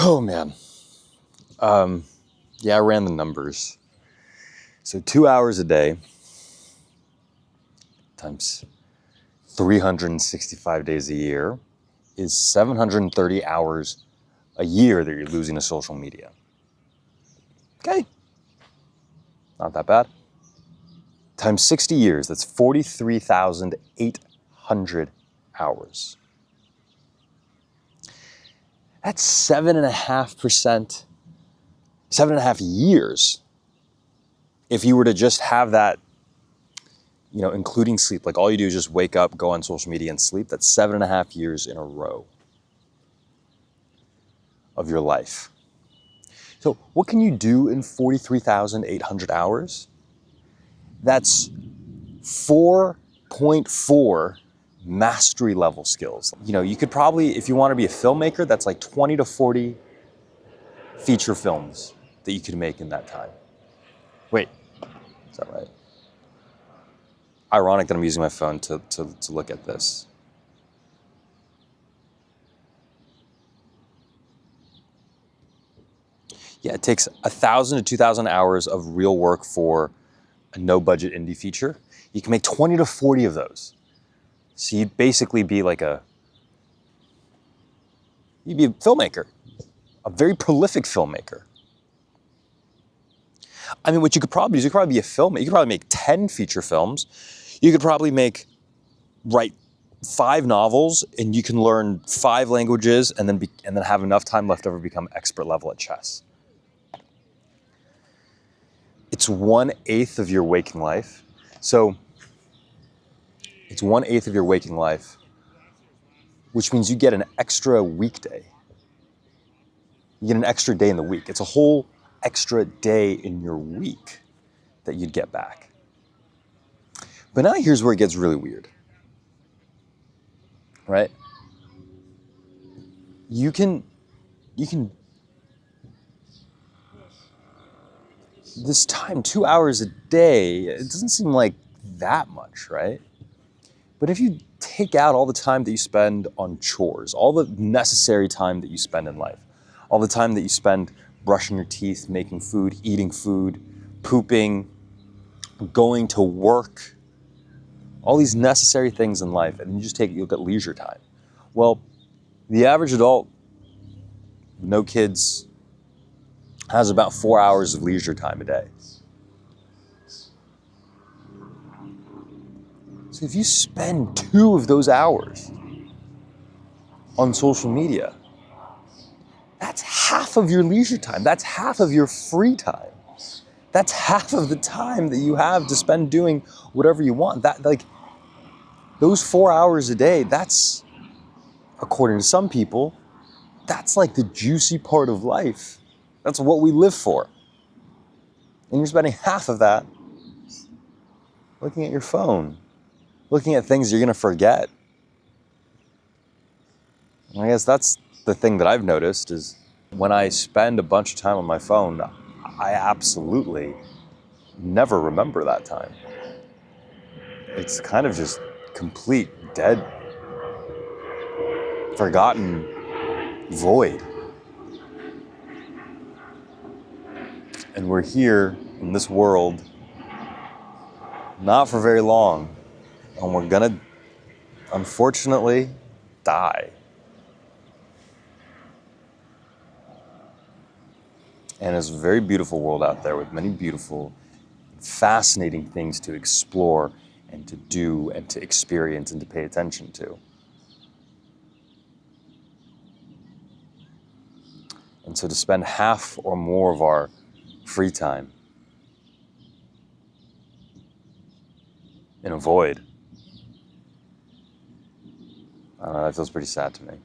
Oh man. Yeah, I ran the numbers. So 2 hours a day times 365 days a year is 730 hours a year that you're losing to social media. Okay. Not that bad. Times 60 years, that's 43,800 hours. That's 7.5%, 7.5 years. If you were to just have that, including sleep, like all you do is just wake up, go on social media and sleep, that's 7.5 years in a row of your life. So what can you do in 43,800 hours? That's 4.4 mastery level skills. You could probably, if you want to be a filmmaker, that's like 20 to 40 feature films that you could make in that time. Wait, is that right? Ironic that I'm using my phone to look at this. Yeah, it takes 1,000 to 2,000 hours of real work for a no-budget indie feature. You can make 20 to 40 of those. So you'd basically be you'd be a filmmaker, a very prolific filmmaker. I mean, what you could probably do is you could probably be a filmmaker. You could probably make 10 feature films. You could probably write 5 novels, and you can learn 5 languages, and then have enough time left over to become expert level at chess. It's 1/8 of your waking life. So it's 1/8 of your waking life, which means you get an extra weekday. You get an extra day in the week. It's a whole extra day in your week that you'd get back. But now here's where it gets really weird, right? You can, this time, 2 hours a day, it doesn't seem like that much, right? But if you take out all the time that you spend on chores, all the necessary time that you spend in life, all the time that you spend brushing your teeth, making food, eating food, pooping, going to work, all these necessary things in life, and then you look at leisure time. Well, the average adult, no kids, has about 4 hours of leisure time a day. So if you spend 2 of those hours on social media, that's half of your leisure time. That's half of your free time. That's half of the time that you have to spend doing whatever you want. Those 4 hours a day, that's, according to some people, that's like the juicy part of life. That's what we live for. And you're spending half of that looking at your phone, looking at things you're going to forget. And I guess that's the thing that I've noticed is when I spend a bunch of time on my phone, I absolutely never remember that time. It's kind of just complete, dead, forgotten void. And we're here in this world not for very long, and we're gonna, unfortunately, die. And it's a very beautiful world out there with many beautiful, fascinating things to explore and to do and to experience and to pay attention to. And so to spend half or more of our free time in a void, I don't know, that feels pretty sad to me.